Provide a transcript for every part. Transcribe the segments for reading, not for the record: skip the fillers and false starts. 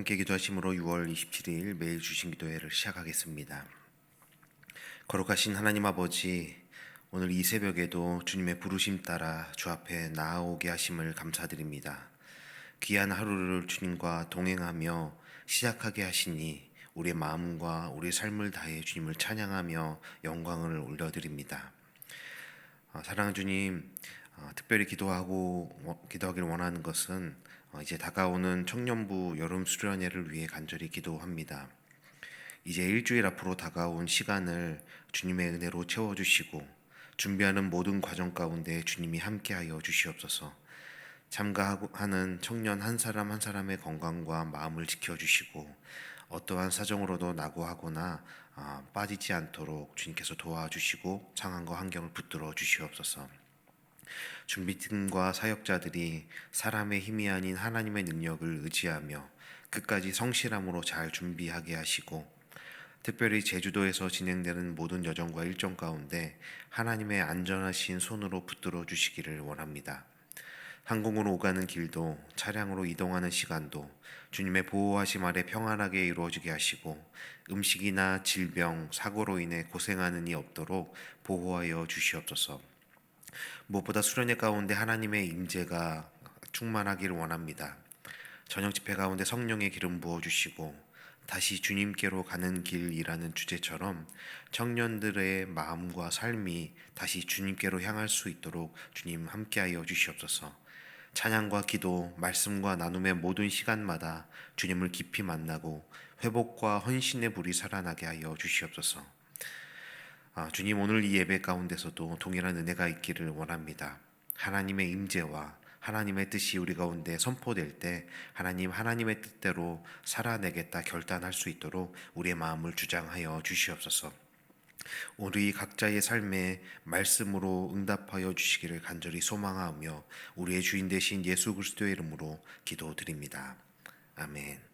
함께 기도하심으로 6월 27일 매일 주신 기도회를 시작하겠습니다. 거룩하신 하나님 아버지, 오늘 이 새벽에도 주님의 부르심 따라 주 앞에 나아오게 하심을 감사드립니다. 귀한 하루를 주님과 동행하며 시작하게 하시니 우리의 마음과 우리의 삶을 다해 주님을 찬양하며 영광을 올려드립니다. 사랑하는 주님, 특별히 기도하기를 원하는 것은 이제 다가오는 청년부 여름 수련회를 위해 간절히 기도합니다. 이제 일주일 앞으로 다가온 시간을 주님의 은혜로 채워주시고 준비하는 모든 과정 가운데 주님이 함께하여 주시옵소서. 참가하는 청년 한 사람 한 사람의 건강과 마음을 지켜주시고 어떠한 사정으로도 낙오하거나 빠지지 않도록 주님께서 도와주시고 상황과 환경을 붙들어 주시옵소서. 준비팀과 사역자들이 사람의 힘이 아닌 하나님의 능력을 의지하며 끝까지 성실함으로 잘 준비하게 하시고, 특별히 제주도에서 진행되는 모든 여정과 일정 가운데 하나님의 안전하신 손으로 붙들어 주시기를 원합니다. 항공으로 오가는 길도 차량으로 이동하는 시간도 주님의 보호하심 아래 평안하게 이루어지게 하시고, 음식이나 질병, 사고로 인해 고생하는 이 없도록 보호하여 주시옵소서. 무엇보다 수련회 가운데 하나님의 임재가 충만하기를 원합니다. 저녁 집회 가운데 성령의 기름 부어주시고 다시 주님께로 가는 길이라는 주제처럼 청년들의 마음과 삶이 다시 주님께로 향할 수 있도록 주님 함께하여 주시옵소서. 찬양과 기도, 말씀과 나눔의 모든 시간마다 주님을 깊이 만나고 회복과 헌신의 불이 살아나게 하여 주시옵소서. 주님, 오늘 이 예배 가운데서도 동일한 은혜가 있기를 원합니다. 하나님의 임재와 하나님의 뜻이 우리 가운데 선포될 때 하나님의 뜻대로 살아내겠다 결단할 수 있도록 우리의 마음을 주장하여 주시옵소서. 우리 각자의 삶에 말씀으로 응답하여 주시기를 간절히 소망하며 우리의 주인 되신 예수 그리스도의 이름으로 기도드립니다. 아멘.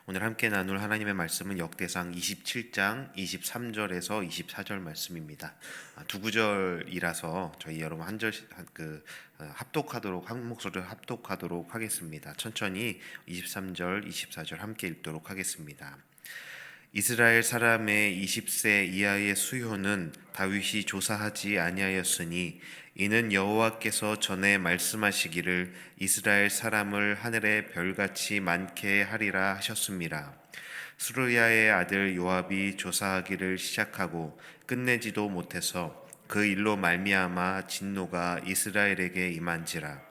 오늘 함께 나눌 하나님의 말씀은 역대상 27장 23절에서 24절 말씀입니다. 두 구절이라서 저희 여러분 한 절씩 합독하도록, 한 목소리를 합독하도록 하겠습니다. 천천히 23절 24절 함께 읽도록 하겠습니다. 이스라엘 사람의 20세 이하의 수효는 다윗이 조사하지 아니하였으니 이는 여호와께서 전에 말씀하시기를 이스라엘 사람을 하늘의 별같이 많게 하리라 하셨습니다. 스루야의 아들 요압이 조사하기를 시작하고 끝내지도 못해서 그 일로 말미암아 진노가 이스라엘에게 임한지라.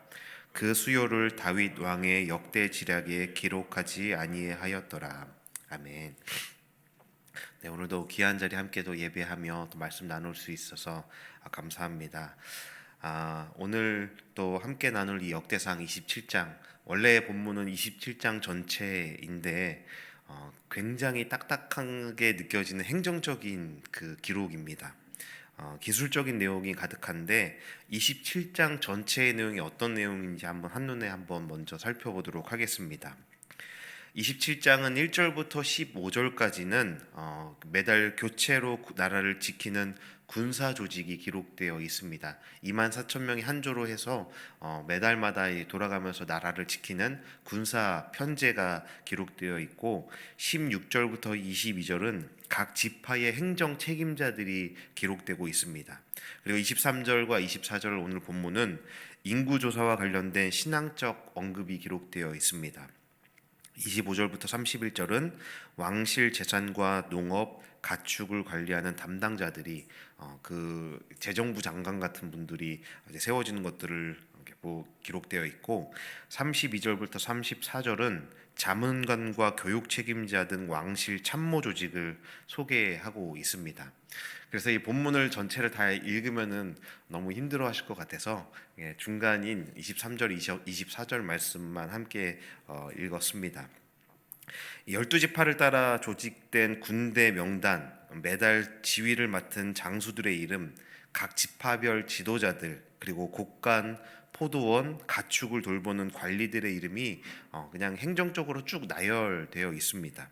그 수요를 다윗 왕의 역대 지략에 기록하지 아니하였더라. 아멘. 네, 오늘도 귀한 자리 함께 또 예배하며 또 말씀 나눌 수 있어서 감사합니다. 오늘 또 함께 나눌 이 역대상 27장, 원래 본문은 27장 전체인데 굉장히 딱딱하게 느껴지는 행정적인 그 기록입니다. 기술적인 내용이 가득한데 27장 전체의 내용이 어떤 내용인지 한눈에 먼저 살펴보도록 하겠습니다. 27장은 1절부터 15절까지는 매달 교체로 나라를 지키는 군사 조직이 기록되어 있습니다. 24,000명이 한 조로 해서 매달마다 돌아가면서 나라를 지키는 군사 편제가 기록되어 있고, 16절부터 22절은 각 지파의 행정 책임자들이 기록되고 있습니다. 그리고 23절과 24절 오늘 본문은 인구조사와 관련된 신앙적 언급이 기록되어 있습니다. 25절부터 31절은 왕실 재산과 농업, 가축을 관리하는 담당자들이 그 재정부 장관 같은 분들이 세워지는 것들을 기록되어 있고, 32절부터 34절은 자문관과 교육 책임자 등 왕실 참모 조직을 소개하고 있습니다. 그래서 이 본문을 전체를 다 읽으면은 너무 힘들어하실 것 같아서 중간인 23절, 24절 말씀만 함께 읽었습니다. 12지파를 따라 조직된 군대 명단, 매달 지휘를 맡은 장수들의 이름, 각 지파별 지도자들, 그리고 곡간, 포도원, 가축을 돌보는 관리들의 이름이 그냥 행정적으로 쭉 나열되어 있습니다.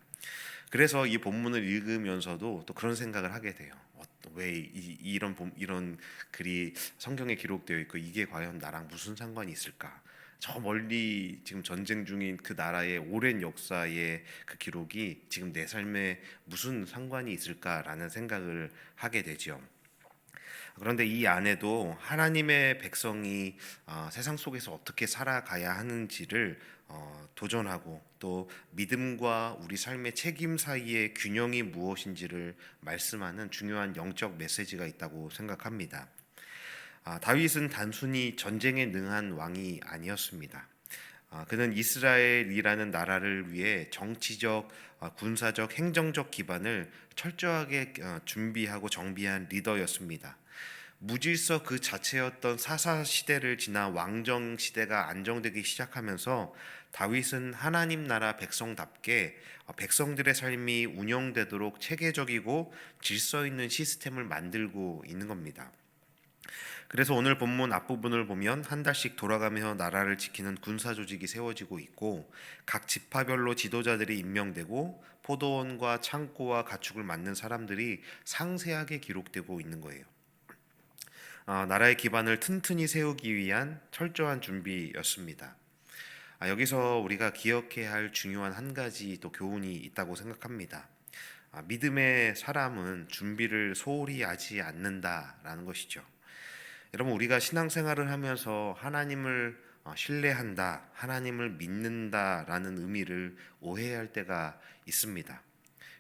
그래서 이 본문을 읽으면서도 또 그런 생각을 하게 돼요. 왜 이런 글이 성경에 기록되어 있고 이게 과연 나랑 무슨 상관이 있을까? 저 멀리 지금 전쟁 중인 그 나라의 오랜 역사의 그 기록이 지금 내 삶에 무슨 상관이 있을까라는 생각을 하게 되죠. 그런데 이 안에도 하나님의 백성이 세상 속에서 어떻게 살아가야 하는지를 도전하고, 또 믿음과 우리 삶의 책임 사이의 균형이 무엇인지를 말씀하는 중요한 영적 메시지가 있다고 생각합니다. 다윗은 단순히 전쟁에 능한 왕이 아니었습니다. 그는 이스라엘이라는 나라를 위해 정치적, 군사적, 행정적 기반을 철저하게 준비하고 정비한 리더였습니다. 무질서 그 자체였던 사사 시대를 지나 왕정 시대가 안정되기 시작하면서 다윗은 하나님 나라 백성답게 백성들의 삶이 운영되도록 체계적이고 질서 있는 시스템을 만들고 있는 겁니다. 그래서 오늘 본문 앞부분을 보면 한 달씩 돌아가며 나라를 지키는 군사 조직이 세워지고 있고, 각 지파별로 지도자들이 임명되고 포도원과 창고와 가축을 맡는 사람들이 상세하게 기록되고 있는 거예요. 나라의 기반을 튼튼히 세우기 위한 철저한 준비였습니다. 여기서 우리가 기억해야 할 중요한 한 가지 또 교훈이 있다고 생각합니다. 믿음의 사람은 준비를 소홀히 하지 않는다라는 것이죠. 여러분, 우리가 신앙생활을 하면서 하나님을 신뢰한다, 하나님을 믿는다라는 의미를 오해할 때가 있습니다.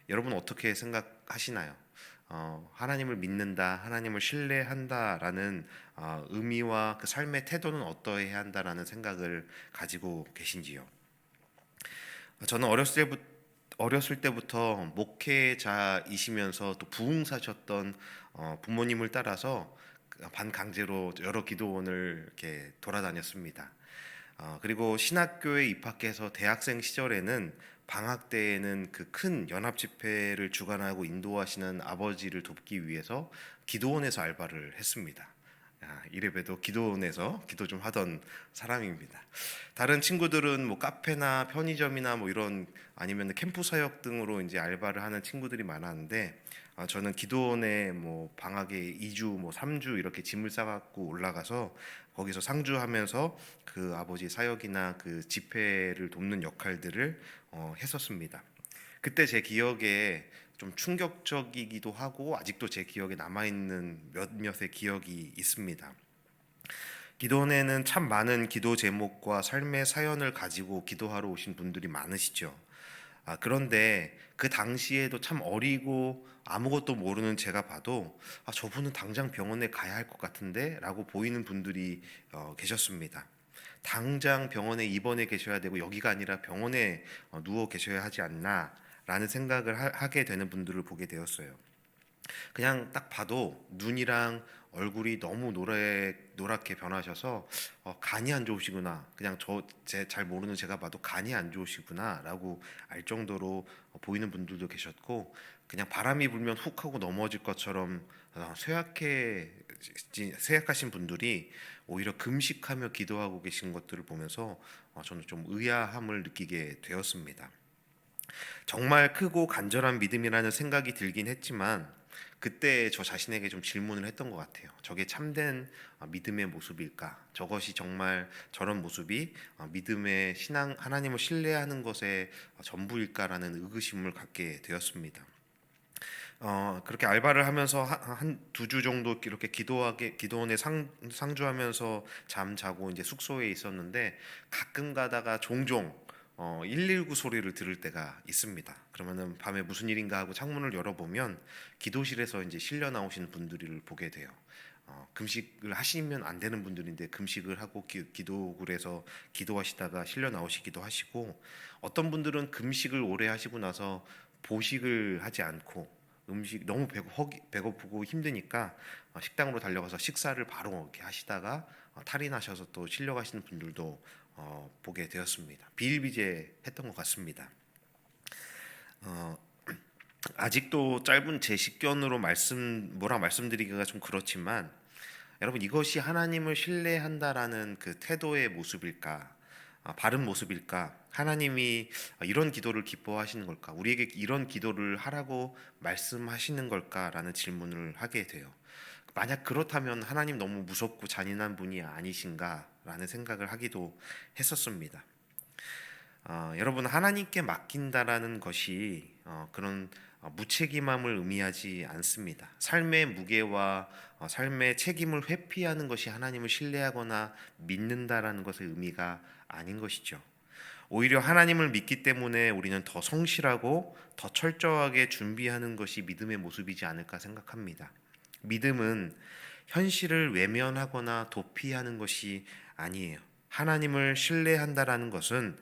여러분 어떻게 생각하시나요? 하나님을 믿는다, 하나님을 신뢰한다라는 의미와 그 삶의 태도는 어떠해야 한다라는 생각을 가지고 계신지요? 저는 어렸을 때부터 목회자이시면서 또 부흥사셨던 부모님을 따라서 반강제로 여러 기도원을 이렇게 돌아다녔습니다. 그리고 신학교에 입학해서 대학생 시절에는 방학 때에는 그 큰 연합 집회를 주관하고 인도하시는 아버지를 돕기 위해서 기도원에서 알바를 했습니다. 이래봬도 기도원에서 기도 좀 하던 사람입니다. 다른 친구들은 뭐 카페나 편의점이나 뭐 이런, 아니면 캠프 사역 등으로 이제 알바를 하는 친구들이 많았는데, 저는 기도원에 뭐 방학에 2주 뭐 3주 이렇게 짐을 싸갖고 올라가서 거기서 상주하면서 그 아버지 사역이나 그 집회를 돕는 역할들을 했었습니다. 그때 제 기억에 좀 충격적이기도 하고 아직도 제 기억에 남아있는 몇몇의 기억이 있습니다. 기도원에는 참 많은 기도 제목과 삶의 사연을 가지고 기도하러 오신 분들이 많으시죠. 그런데 그 당시에도 참 어리고 아무것도 모르는 제가 봐도 저분은 당장 병원에 가야 할 것 같은데 라고 보이는 분들이 계셨습니다. 당장 병원에 입원해 계셔야 되고 여기가 아니라 병원에 누워 계셔야 하지 않나 라는 생각을 하게 되는 분들을 보게 되었어요. 그냥 딱 봐도 눈이랑 얼굴이 너무 노랗게 변하셔서 간이 안 좋으시구나, 그냥 잘 모르는 제가 봐도 간이 안 좋으시구나 라고 알 정도로 보이는 분들도 계셨고, 그냥 바람이 불면 훅 하고 넘어질 것처럼 쇠약하신 분들이 오히려 금식하며 기도하고 계신 것들을 보면서 저는 좀 의아함을 느끼게 되었습니다. 정말 크고 간절한 믿음이라는 생각이 들긴 했지만, 그때 저 자신에게 좀 질문을 했던 것 같아요. 저게 참된 믿음의 모습일까? 저것이 정말 저런 모습이 믿음의 신앙, 하나님을 신뢰하는 것의 전부일까라는 의구심을 갖게 되었습니다. 그렇게 알바를 하면서 한 2주 정도 이렇게 기도원에 상주하면서 잠 자고 이제 숙소에 있었는데, 가끔 가다가 종종 119 소리를 들을 때가 있습니다. 그러면은 밤에 무슨 일인가 하고 창문을 열어보면 기도실에서 이제 실려 나오시는 분들을 보게 돼요. 금식을 하시면 안 되는 분들인데 금식을 하고 기도굴에서 기도하시다가 실려 나오시기도 하시고, 어떤 분들은 금식을 오래 하시고 나서 보식을 하지 않고 음식 너무 배고프고 힘드니까 식당으로 달려가서 식사를 바로 이렇게 하시다가 탈이 나셔서 또 실려 가시는 분들도 보게 되었습니다. 비일비재했던 것 같습니다. 아직도 짧은 제 식견으로 말씀드리기가 좀 그렇지만, 여러분, 이것이 하나님을 신뢰한다라는 그 태도의 모습일까? 바른 모습일까? 하나님이 이런 기도를 기뻐하시는 걸까? 우리에게 이런 기도를 하라고 말씀하시는 걸까라는 질문을 하게 돼요. 만약 그렇다면 하나님 너무 무섭고 잔인한 분이 아니신가 않을까라는 생각을 하기도 했었습니다. 여러분, 하나님께 맡긴다라는 것이 그런 무책임함을 의미하지 않습니다. 삶의 무게와 삶의 책임을 회피하는 것이 하나님을 신뢰하거나 믿는다라는 것의 의미가 아닌 것이죠. 오히려 하나님을 믿기 때문에 우리는 더 성실하고 더 철저하게 준비하는 것이 믿음의 모습이지 않을까 생각합니다. 믿음은 현실을 외면하거나 도피하는 것이 아니에요. 하나님을 신뢰한다라는 것은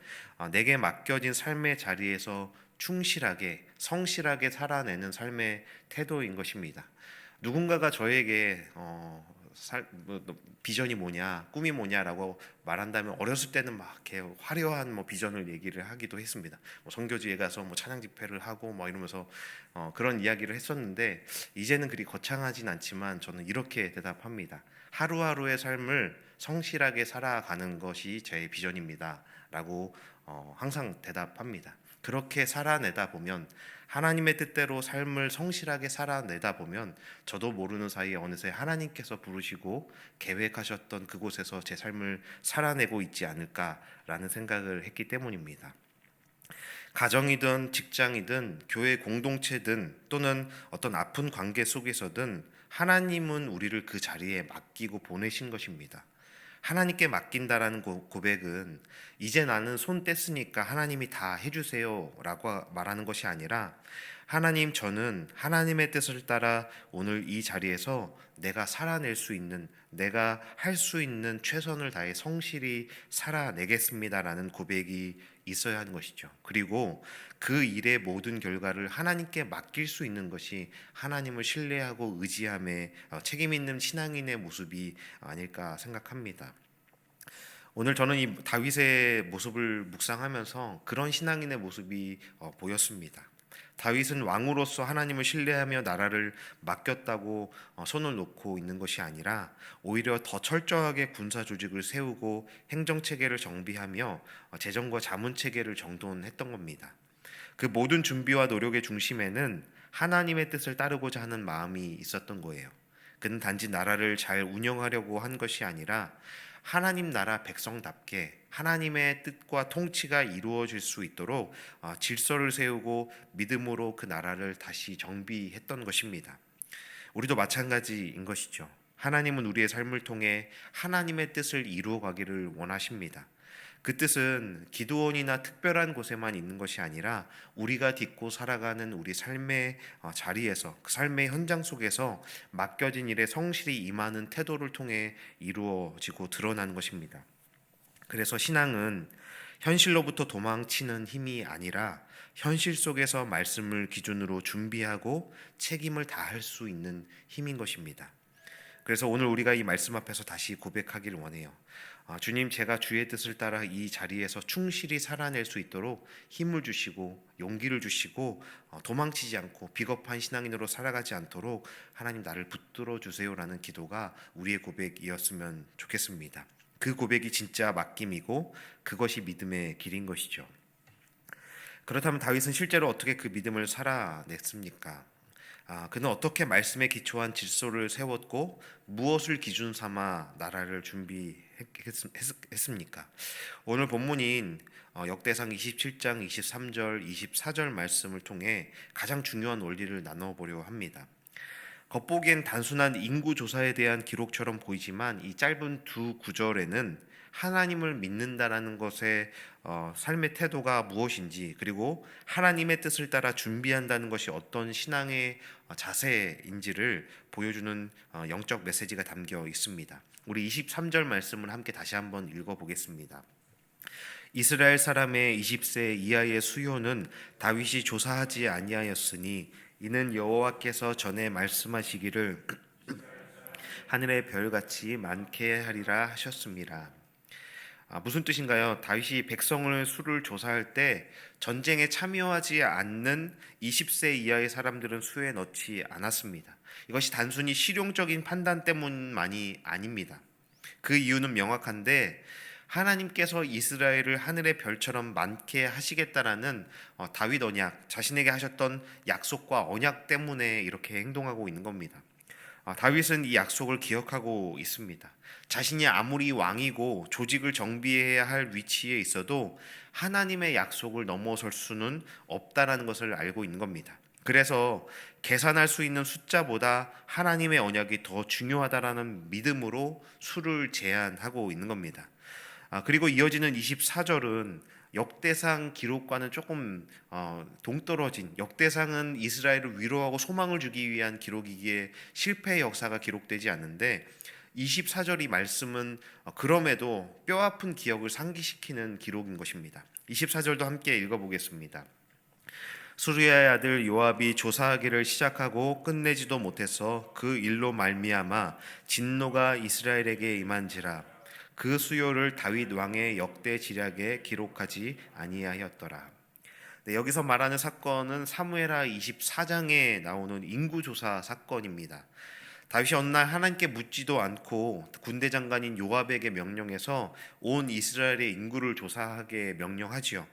내게 맡겨진 삶의 자리에서 충실하게 성실하게 살아내는 삶의 태도인 것입니다. 누군가가 저에게 비전이 뭐냐, 꿈이 뭐냐라고 말한다면 어렸을 때는 막 이렇게 화려한 비전을 얘기를 하기도 했습니다. 선교지에 가서 찬양 집회를 하고 이러면서 그런 이야기를 했었는데, 이제는 그리 거창하진 않지만 저는 이렇게 대답합니다. 하루하루의 삶을 성실하게 살아가는 것이 제 비전입니다라고 항상 대답합니다. 그렇게 살아내다 보면, 하나님의 뜻대로 삶을 성실하게 살아내다 보면 저도 모르는 사이에 어느새 하나님께서 부르시고 계획하셨던 그곳에서 제 삶을 살아내고 있지 않을까라는 생각을 했기 때문입니다. 가정이든 직장이든 교회 공동체든 또는 어떤 아픈 관계 속에서든 하나님은 우리를 그 자리에 맡기고 보내신 것입니다. 하나님께 맡긴다라는 고백은 이제 나는 손 뗐으니까 하나님이 다 해주세요 라고 말하는 것이 아니라, 하나님, 저는 하나님의 뜻을 따라 오늘 이 자리에서 내가 살아낼 수 있는, 내가 할 수 있는 최선을 다해 성실히 살아내겠습니다라는 고백이 있어야 하는 것이죠. 그리고 그 일의 모든 결과를 하나님께 맡길 수 있는 것이 하나님을 신뢰하고 의지함의 책임 있는 신앙인의 모습이 아닐까 생각합니다. 오늘 저는 이 다윗의 모습을 묵상하면서 그런 신앙인의 모습이 보였습니다. 다윗은 왕으로서 하나님을 신뢰하며 나라를 맡겼다고 손을 놓고 있는 것이 아니라, 오히려 더 철저하게 군사 조직을 세우고 행정 체계를 정비하며 재정과 자문 체계를 정돈했던 겁니다. 그 모든 준비와 노력의 중심에는 하나님의 뜻을 따르고자 하는 마음이 있었던 거예요. 그는 단지 나라를 잘 운영하려고 한 것이 아니라 하나님 나라 백성답게 하나님의 뜻과 통치가 이루어질 수 있도록 질서를 세우고 믿음으로 그 나라를 다시 정비했던 것입니다. 우리도 마찬가지인 것이죠. 하나님은 우리의 삶을 통해 하나님의 뜻을 이루어 가기를 원하십니다. 그 뜻은 기도원이나 특별한 곳에만 있는 것이 아니라 우리가 딛고 살아가는 우리 삶의 자리에서, 그 삶의 현장 속에서 맡겨진 일에 성실히 임하는 태도를 통해 이루어지고 드러나는 것입니다. 그래서 신앙은 현실로부터 도망치는 힘이 아니라 현실 속에서 말씀을 기준으로 준비하고 책임을 다할 수 있는 힘인 것입니다. 그래서 오늘 우리가 이 말씀 앞에서 다시 고백하기를 원해요. 주님, 제가 주의 뜻을 따라 이 자리에서 충실히 살아낼 수 있도록 힘을 주시고 용기를 주시고 도망치지 않고 비겁한 신앙인으로 살아가지 않도록 하나님 나를 붙들어 주세요라는 기도가 우리의 고백이었으면 좋겠습니다. 그 고백이 진짜 맡김이고 그것이 믿음의 길인 것이죠. 그렇다면 다윗은 실제로 어떻게 그 믿음을 살아냈습니까? 그는 어떻게 말씀에 기초한 질서를 세웠고 무엇을 기준 삼아 나라를 준비했습니까? 오늘 본문인 역대상 27장 23절 24절 말씀을 통해 가장 중요한 원리를 나눠보려 합니다. 겉보기엔 단순한 인구 조사에 대한 기록처럼 보이지만 이 짧은 두 구절에는 하나님을 믿는다라는 것의 삶의 태도가 무엇인지, 그리고 하나님의 뜻을 따라 준비한다는 것이 어떤 신앙의 자세인지를 보여주는 영적 메시지가 담겨 있습니다. 우리 23절 말씀을 함께 다시 한번 읽어보겠습니다. 이스라엘 사람의 20세 이하의 수요는 다윗이 조사하지 아니하였으니 이는 여호와께서 전에 말씀하시기를 하늘의 별같이 많게 하리라 하셨습니다. 무슨 뜻인가요? 다윗이 백성을 수를 조사할 때 전쟁에 참여하지 않는 20세 이하의 사람들은 수에 넣지 않았습니다. 이것이 단순히 실용적인 판단 때문만이 아닙니다. 그 이유는 명확한데, 하나님께서 이스라엘을 하늘의 별처럼 많게 하시겠다라는 다윗 언약, 자신에게 하셨던 약속과 언약 때문에 이렇게 행동하고 있는 겁니다. 다윗은 이 약속을 기억하고 있습니다. 자신이 아무리 왕이고 조직을 정비해야 할 위치에 있어도 하나님의 약속을 넘어설 수는 없다라는 것을 알고 있는 겁니다. 그래서 계산할 수 있는 숫자보다 하나님의 언약이 더 중요하다라는 믿음으로 수를 제한하고 있는 겁니다. 그리고 이어지는 24절은 역대상 기록과는 조금 동떨어진, 역대상은 이스라엘을 위로하고 소망을 주기 위한 기록이기에 실패의 역사가 기록되지 않는데 24절 이 말씀은 그럼에도 뼈아픈 기억을 상기시키는 기록인 것입니다. 24절도 함께 읽어보겠습니다. 수르야의 아들 요압이 조사하기를 시작하고 끝내지도 못해서 그 일로 말미암아 진노가 이스라엘에게 임한지라. 그 수요를 다윗 왕의 역대 지략에 기록하지 아니하였더라. 네, 여기서 말하는 사건은 사무엘하 24장에 나오는 인구조사 사건입니다. 다윗이 어느 날 하나님께 묻지도 않고 군대 장관인 요압에게 명령해서 온 이스라엘의 인구를 조사하게 명령하지요.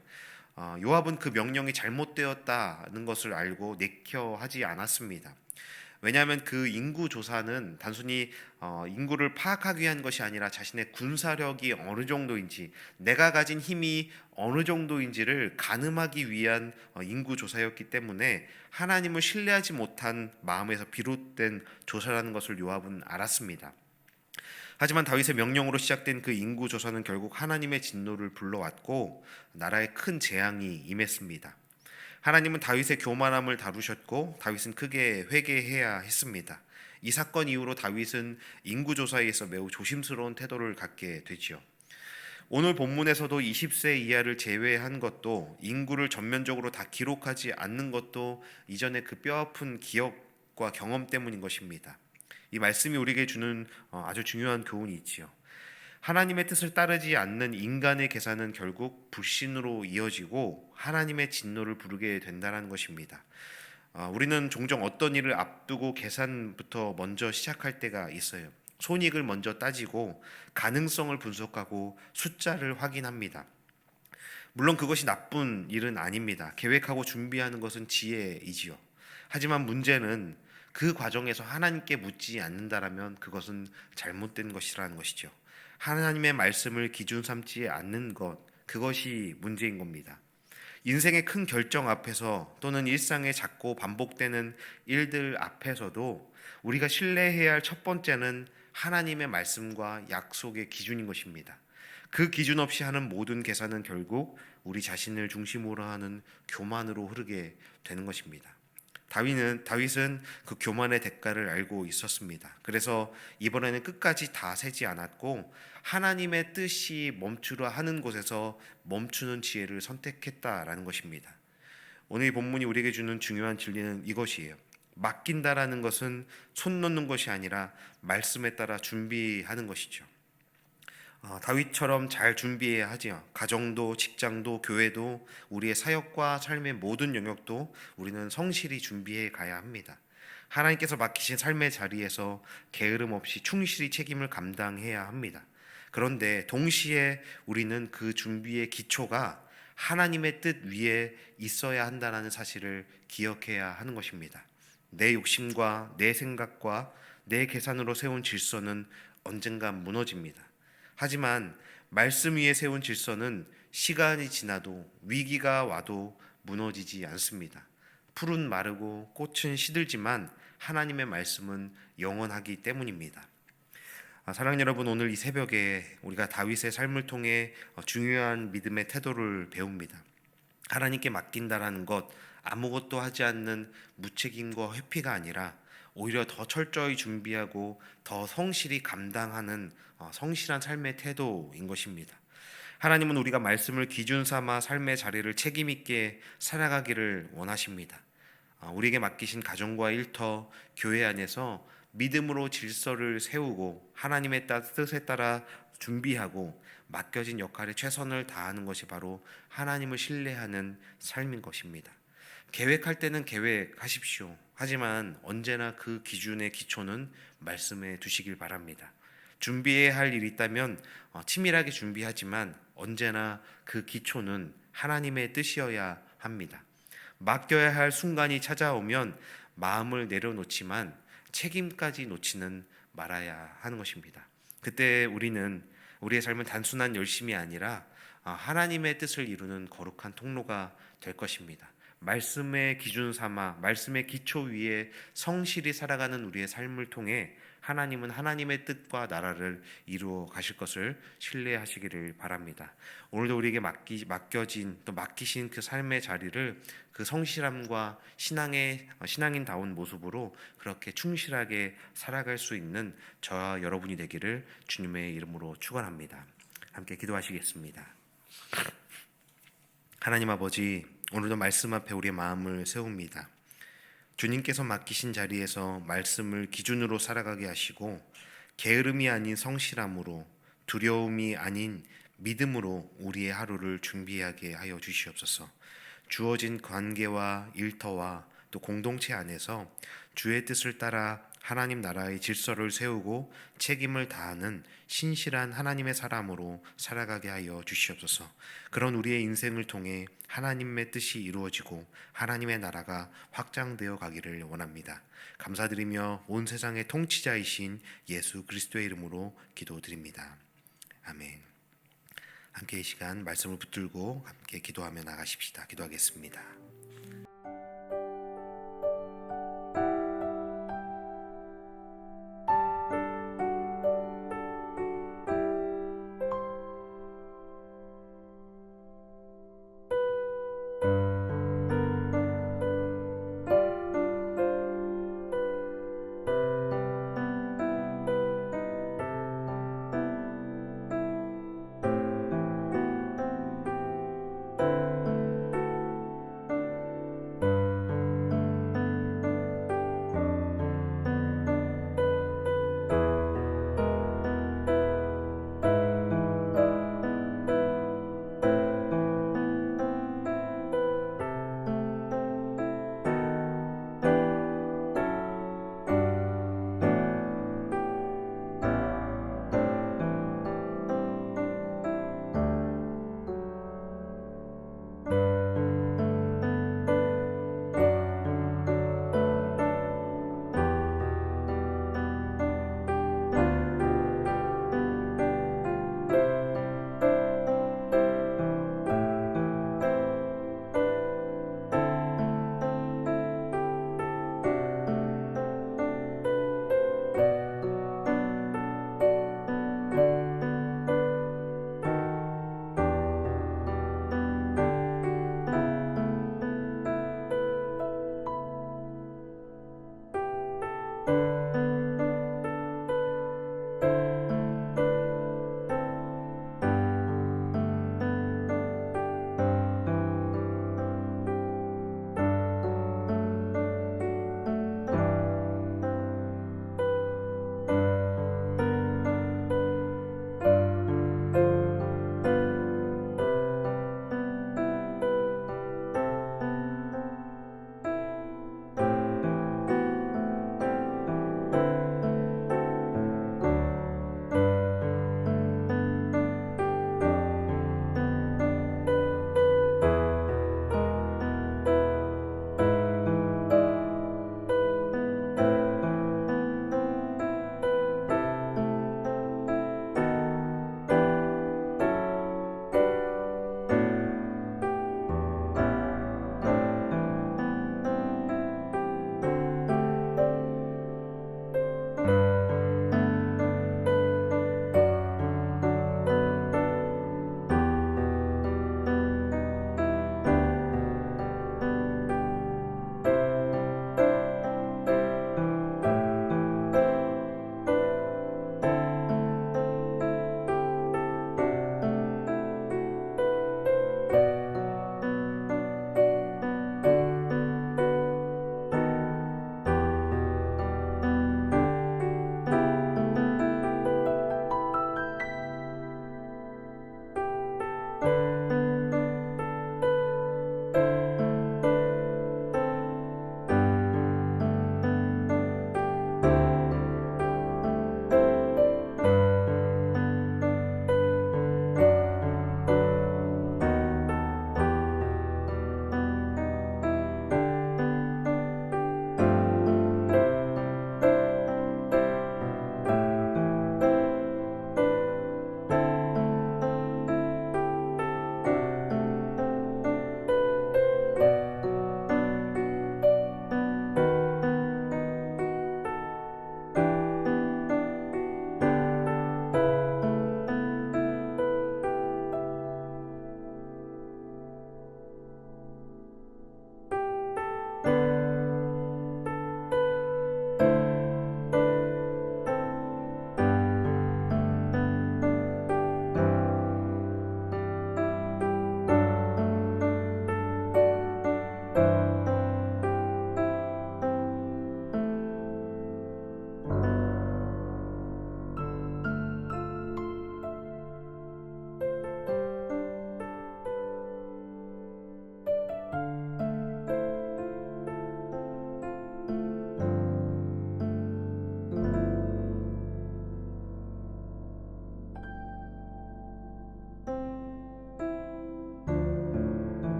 요압은 그 명령이 잘못되었다는 것을 알고 내켜하지 않았습니다. 왜냐하면 그 인구 조사는 단순히 인구를 파악하기 위한 것이 아니라 자신의 군사력이 어느 정도인지, 내가 가진 힘이 어느 정도인지를 가늠하기 위한 인구 조사였기 때문에 하나님을 신뢰하지 못한 마음에서 비롯된 조사라는 것을 요압은 알았습니다. 하지만 다윗의 명령으로 시작된 그 인구 조사는 결국 하나님의 진노를 불러왔고 나라에 큰 재앙이 임했습니다. 하나님은 다윗의 교만함을 다루셨고 다윗은 크게 회개해야 했습니다. 이 사건 이후로 다윗은 인구조사에서 매우 조심스러운 태도를 갖게 되지요. 오늘 본문에서도 20세 이하를 제외한 것도 인구를 전면적으로 다 기록하지 않는 것도 이전의 그 뼈아픈 기억과 경험 때문인 것입니다. 이 말씀이 우리에게 주는 아주 중요한 교훈이 있지요. 하나님의 뜻을 따르지 않는 인간의 계산은 결국 불신으로 이어지고 하나님의 진노를 부르게 된다는 것입니다. 우리는 종종 어떤 일을 앞두고 계산부터 먼저 시작할 때가 있어요. 손익을 먼저 따지고 가능성을 분석하고 숫자를 확인합니다. 물론 그것이 나쁜 일은 아닙니다. 계획하고 준비하는 것은 지혜이지요. 하지만 문제는 그 과정에서 하나님께 묻지 않는다라면 그것은 잘못된 것이라는 것이죠. 하나님의 말씀을 기준 삼지 않는 것, 그것이 문제인 겁니다. 인생의 큰 결정 앞에서 또는 일상의 작고 반복되는 일들 앞에서도 우리가 신뢰해야 할 첫 번째는 하나님의 말씀과 약속의 기준인 것입니다. 그 기준 없이 하는 모든 계산은 결국 우리 자신을 중심으로 하는 교만으로 흐르게 되는 것입니다. 다윗은 그 교만의 대가를 알고 있었습니다. 그래서 이번에는 끝까지 다 세지 않았고 하나님의 뜻이 멈추려 하는 곳에서 멈추는 지혜를 선택했다라는 것입니다. 오늘 이 본문이 우리에게 주는 중요한 진리는 이것이에요. 맡긴다라는 것은 손 놓는 것이 아니라 말씀에 따라 준비하는 것이죠. 다윗처럼 잘 준비해야 하지요. 가정도 직장도 교회도 우리의 사역과 삶의 모든 영역도 우리는 성실히 준비해 가야 합니다. 하나님께서 맡기신 삶의 자리에서 게으름 없이 충실히 책임을 감당해야 합니다. 그런데 동시에 우리는 그 준비의 기초가 하나님의 뜻 위에 있어야 한다는 사실을 기억해야 하는 것입니다. 내 욕심과 내 생각과 내 계산으로 세운 질서는 언젠간 무너집니다. 하지만 말씀 위에 세운 질서는 시간이 지나도 위기가 와도 무너지지 않습니다. 풀은 마르고 꽃은 시들지만 하나님의 말씀은 영원하기 때문입니다. 사랑하는 여러분, 오늘 이 새벽에 우리가 다윗의 삶을 통해 중요한 믿음의 태도를 배웁니다. 하나님께 맡긴다라는 것, 아무것도 하지 않는 무책임과 회피가 아니라 오히려 더 철저히 준비하고 더 성실히 감당하는 성실한 삶의 태도인 것입니다. 하나님은 우리가 말씀을 기준 삼아 삶의 자리를 책임 있게 살아가기를 원하십니다. 우리에게 맡기신 가정과 일터, 교회 안에서 믿음으로 질서를 세우고 하나님의 뜻에 따라 준비하고 맡겨진 역할에 최선을 다하는 것이 바로 하나님을 신뢰하는 삶인 것입니다. 계획할 때는 계획하십시오. 하지만 언제나 그 기준의 기초는 말씀에 두시길 바랍니다. 준비해야 할 일이 있다면 치밀하게 준비하지만 언제나 그 기초는 하나님의 뜻이어야 합니다. 맡겨야 할 순간이 찾아오면 마음을 내려놓지만 책임까지 놓치는 말아야 하는 것입니다. 그때 우리는 우리의 삶은 단순한 열심이 아니라 하나님의 뜻을 이루는 거룩한 통로가 될 것입니다. 말씀의 기준 삼아 말씀의 기초 위에 성실히 살아가는 우리의 삶을 통해 하나님은 하나님의 뜻과 나라를 이루어 가실 것을 신뢰하시기를 바랍니다. 오늘도 우리에게 맡겨진 또 맡기신 그 삶의 자리를 그 성실함과 신앙인다운 모습으로 그렇게 충실하게 살아갈 수 있는 저와 여러분이 되기를 주님의 이름으로 축원합니다. 함께 기도하시겠습니다. 하나님 아버지, 오늘도 말씀 앞에 우리의 마음을 세웁니다. 주님께서 맡기신 자리에서 말씀을 기준으로 살아가게 하시고 게으름이 아닌 성실함으로, 두려움이 아닌 믿음으로 우리의 하루를 준비하게 하여 주시옵소서. 주어진 관계와 일터와 또 공동체 안에서 주의 뜻을 따라 하나님 나라의 질서를 세우고 책임을 다하는 신실한 하나님의 사람으로 살아가게 하여 주시옵소서. 그런 우리의 인생을 통해 하나님의 뜻이 이루어지고 하나님의 나라가 확장되어 가기를 원합니다. 감사드리며 온 세상의 통치자이신 예수 그리스도의 이름으로 기도드립니다. 아멘. 함께 이 시간 말씀을 붙들고 함께 기도하며 나가십시다. 기도하겠습니다.